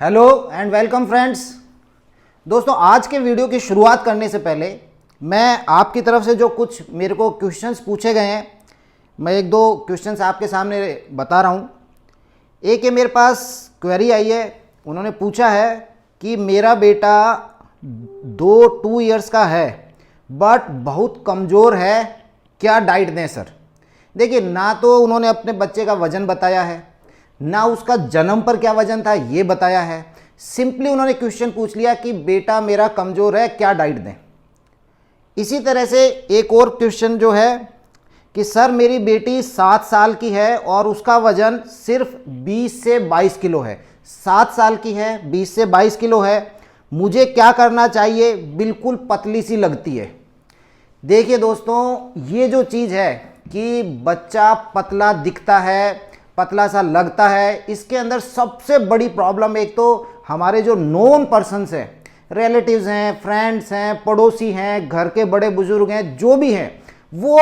Hello and welcome friends. दोस्तों, आज के वीडियो की शुरुआत करने से पहले मैं आपकी तरफ से जो कुछ मेरे को क्वेश्चंस पूछे गए हैं, मैं एक दो क्वेश्चंस आपके सामने बता रहा हूँ। एक ये मेरे पास क्वेरी आई है, उन्होंने पूछा है कि मेरा बेटा 2 इयर्स का है बट बहुत कमज़ोर है, क्या डाइट दें सर। देखिए, ना तो उन्होंने अपने बच्चे का वज़न बताया है, ना उसका जन्म पर क्या वजन था ये बताया है। सिंपली उन्होंने क्वेश्चन पूछ लिया कि बेटा मेरा कमज़ोर है, क्या डाइट दें। इसी तरह से एक और क्वेश्चन जो है कि सर मेरी बेटी 7 साल की है और उसका वजन सिर्फ 20 से 22 किलो है। 7 साल की है, 20 से 22 किलो है, मुझे क्या करना चाहिए, बिल्कुल पतली सी लगती है। देखिए दोस्तों, ये जो चीज़ है कि बच्चा पतला दिखता है, पतला सा लगता है, इसके अंदर सबसे बड़ी प्रॉब्लम एक तो हमारे जो नोन पर्सन्स हैं, रिलेटिव्स हैं, फ्रेंड्स हैं, पड़ोसी हैं, घर के बड़े बुजुर्ग हैं, जो भी हैं, वो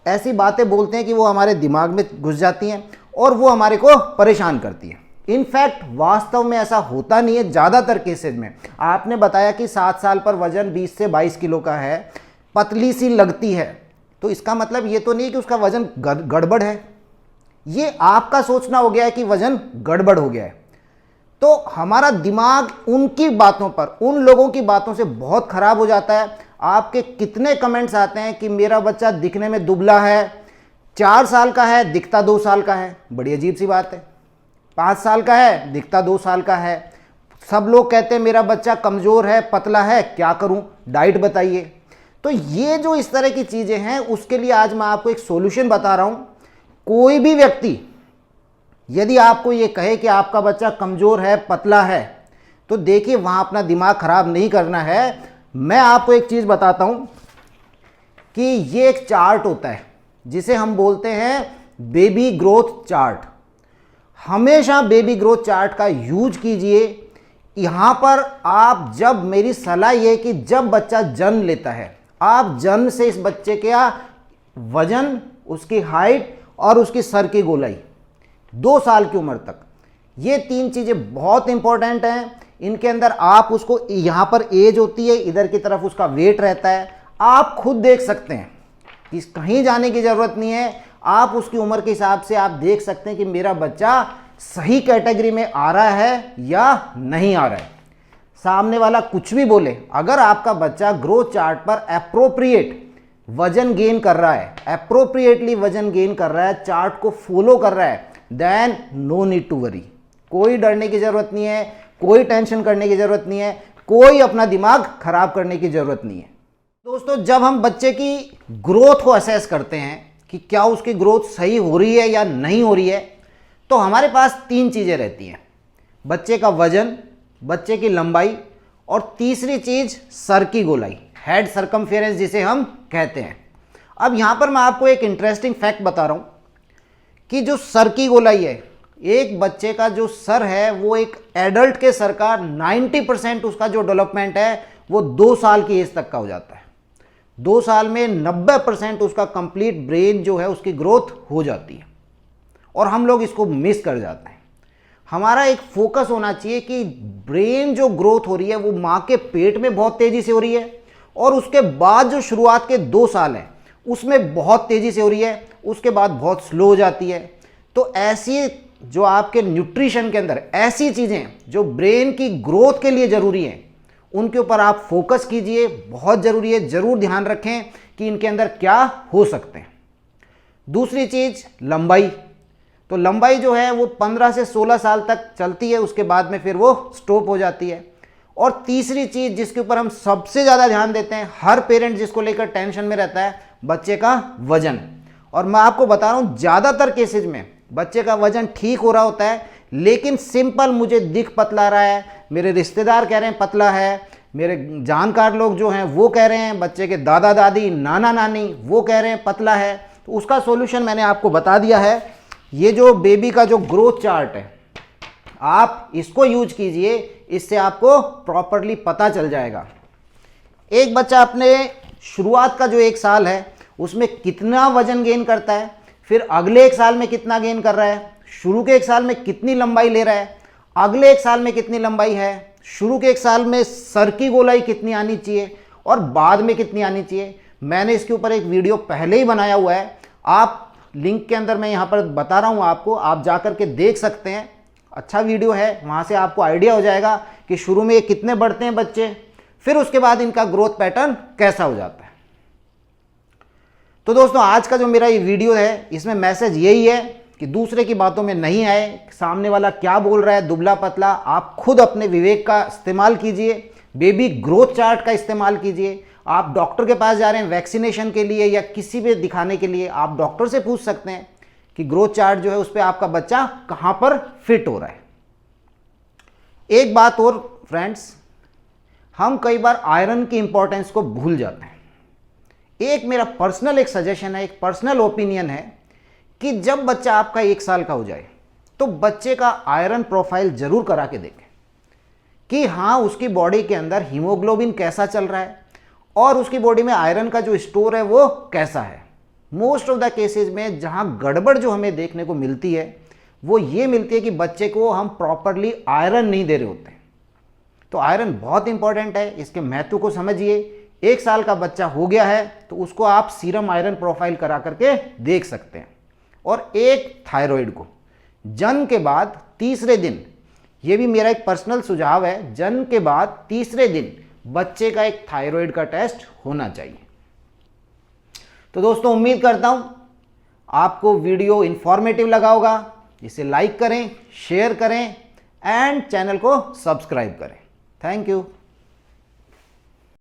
ऐसी बातें बोलते हैं कि वो हमारे दिमाग में घुस जाती हैं और वो हमारे को परेशान करती हैं। इनफैक्ट वास्तव में ऐसा होता नहीं है। ज़्यादातर केसेज में आपने बताया कि 7 साल पर वजन 20 से 22 किलो का है, पतली सी लगती है, तो इसका मतलब ये तो नहीं कि उसका वजन गड़बड़ है। ये आपका सोचना हो गया है कि वजन गड़बड़ हो गया है। तो हमारा दिमाग उनकी बातों पर, उन लोगों की बातों से बहुत खराब हो जाता है। आपके कितने कमेंट्स आते हैं कि मेरा बच्चा दिखने में दुबला है, 4 साल का है, दिखता 2 साल का है। बड़ी अजीब सी बात है। 5 साल का है, दिखता 2 साल का है। सब लोग कहते हैं मेरा बच्चा कमज़ोर है, पतला है, क्या करूं, डाइट बताइए। तो ये जो इस तरह की चीज़ें हैं, उसके लिए आज मैं आपको एक सॉल्यूशन बता रहा हूं। कोई भी व्यक्ति यदि आपको ये कहे कि आपका बच्चा कमज़ोर है, पतला है, तो देखिए वहाँ अपना दिमाग खराब नहीं करना है। मैं आपको एक चीज़ बताता हूँ कि ये एक चार्ट होता है जिसे हम बोलते हैं बेबी ग्रोथ चार्ट। हमेशा बेबी ग्रोथ चार्ट का यूज कीजिए। यहाँ पर आप, जब मेरी सलाह ये कि जब बच्चा जन्म लेता है, आप जन्म से इस बच्चे का वजन, उसकी हाइट और उसकी सर की गोलाई 2 साल की उम्र तक, ये 3 चीज़ें बहुत इंपॉर्टेंट हैं। इनके अंदर आप उसको, यहाँ पर एज होती है, इधर की तरफ उसका वेट रहता है। आप खुद देख सकते हैं कि कहीं जाने की ज़रूरत नहीं है। आप उसकी उम्र के हिसाब से आप देख सकते हैं कि मेरा बच्चा सही कैटेगरी में आ रहा है या नहीं आ रहा है। सामने वाला कुछ भी बोले, अगर आपका बच्चा ग्रोथ चार्ट पर एप्रोप्रिएट वजन गेन कर रहा है, एप्रोप्रिएटली वजन गेन कर रहा है, चार्ट को फॉलो कर रहा है, then no need to worry. कोई डरने की जरूरत नहीं है, कोई टेंशन करने की जरूरत नहीं है, कोई अपना दिमाग खराब करने की जरूरत नहीं है। दोस्तों, जब हम बच्चे की ग्रोथ को असेस करते हैं कि क्या उसकी ग्रोथ सही हो रही है या नहीं हो रही है, तो हमारे पास 3 चीज़ें रहती हैं। बच्चे का वजन, बच्चे की लंबाई और तीसरी चीज़ सर की गोलाई, हेड सर्कमफेरेंस जिसे हम कहते हैं। अब यहाँ पर मैं आपको एक इंटरेस्टिंग फैक्ट बता रहा हूँ कि जो सर की गोलाई है, एक बच्चे का जो सर है वो एक एडल्ट के सर का 90% उसका जो डेवलपमेंट है वो 2 साल की एज तक का हो जाता है। 2 साल में 90% उसका कंप्लीट ब्रेन जो है उसकी ग्रोथ हो जाती है और हम लोग इसको मिस कर जाते हैं। हमारा एक फोकस होना चाहिए कि ब्रेन जो ग्रोथ हो रही है वो माँ के पेट में बहुत तेज़ी से हो रही है और उसके बाद जो शुरुआत के 2 साल हैं उसमें बहुत तेज़ी से हो रही है, उसके बाद बहुत स्लो हो जाती है। तो ऐसी जो आपके न्यूट्रिशन के अंदर ऐसी चीज़ें जो ब्रेन की ग्रोथ के लिए ज़रूरी हैं, उनके ऊपर आप फोकस कीजिए, बहुत ज़रूरी है। ज़रूर ध्यान रखें कि इनके अंदर क्या हो सकते हैं। दूसरी चीज़ लंबाई। तो लंबाई जो है वो 15 से 16 साल तक चलती है, उसके बाद में फिर वो स्टॉप हो जाती है। और तीसरी चीज़ जिसके ऊपर हम सबसे ज़्यादा ध्यान देते हैं, हर पेरेंट जिसको लेकर टेंशन में रहता है, बच्चे का वजन। और मैं आपको बता रहा हूँ, ज़्यादातर केसेज में बच्चे का वजन ठीक हो रहा होता है, लेकिन सिंपल मुझे दिख पतला रहा है, मेरे रिश्तेदार कह रहे हैं पतला है, मेरे जानकार लोग जो हैं वो कह रहे हैं, बच्चे के दादा दादी, नाना नानी वो कह रहे हैं पतला है, तो उसका सॉल्यूशन मैंने आपको बता दिया है। ये जो बेबी का जो ग्रोथ चार्ट है, आप इसको यूज कीजिए, इससे आपको प्रॉपरली पता चल जाएगा। एक बच्चा अपने शुरुआत का जो 1 साल है उसमें कितना वजन गेन करता है, फिर अगले 1 साल में कितना गेन कर रहा है, शुरू के 1 साल में कितनी लंबाई ले रहा है, अगले 1 साल में कितनी लंबाई है, शुरू के 1 साल में सर की गोलाई कितनी आनी चाहिए और बाद में कितनी आनी चाहिए। मैंने इसके ऊपर एक वीडियो पहले ही बनाया हुआ है, आप लिंक के अंदर मैं यहाँ पर बता रहा हूँ आपको, आप जा कर के देख सकते हैं। अच्छा वीडियो है, वहाँ से आपको आइडिया हो जाएगा कि शुरू में ये कितने बढ़ते हैं बच्चे, फिर उसके बाद इनका ग्रोथ पैटर्न कैसा हो जाता है। तो दोस्तों आज का जो मेरा ये वीडियो है, इसमें मैसेज यही है कि दूसरे की बातों में नहीं आए, सामने वाला क्या बोल रहा है दुबला पतला, आप खुद अपने विवेक का इस्तेमाल कीजिए, बेबी ग्रोथ चार्ट का इस्तेमाल कीजिए। आप डॉक्टर के पास जा रहे हैं वैक्सीनेशन के लिए या किसी भी दिखाने के लिए, आप डॉक्टर से पूछ सकते हैं कि ग्रोथ चार्ट जो है उस पर आपका बच्चा कहाँ पर फिट हो रहा है। एक बात और फ्रेंड्स, हम कई बार आयरन की इंपॉर्टेंस को भूल जाते हैं। एक मेरा पर्सनल एक सजेशन है, एक पर्सनल ओपिनियन है कि जब बच्चा आपका 1 साल का हो जाए तो बच्चे का आयरन प्रोफाइल जरूर करा के देखें कि हाँ उसकी बॉडी के अंदर हीमोग्लोबिन कैसा चल रहा है और उसकी बॉडी में आयरन का जो स्टोर है वो कैसा है। मोस्ट ऑफ द केसेस में जहाँ गड़बड़ जो हमें देखने को मिलती है वो ये मिलती है कि बच्चे को हम प्रॉपरली आयरन नहीं दे रहे होते। तो आयरन बहुत इंपॉर्टेंट है, इसके महत्व को समझिए। 1 साल का बच्चा हो गया है तो उसको आप सीरम आयरन प्रोफाइल करा करके देख सकते हैं। और एक थायराइड को जन्म के बाद 3रे दिन, ये भी मेरा एक पर्सनल सुझाव है, जन्म के बाद 3रे दिन बच्चे का एक थायराइड का टेस्ट होना चाहिए। तो दोस्तों उम्मीद करता हूं आपको वीडियो इंफॉर्मेटिव लगा होगा। इसे लाइक करें, शेयर करें एंड चैनल को सब्सक्राइब करें। Thank you.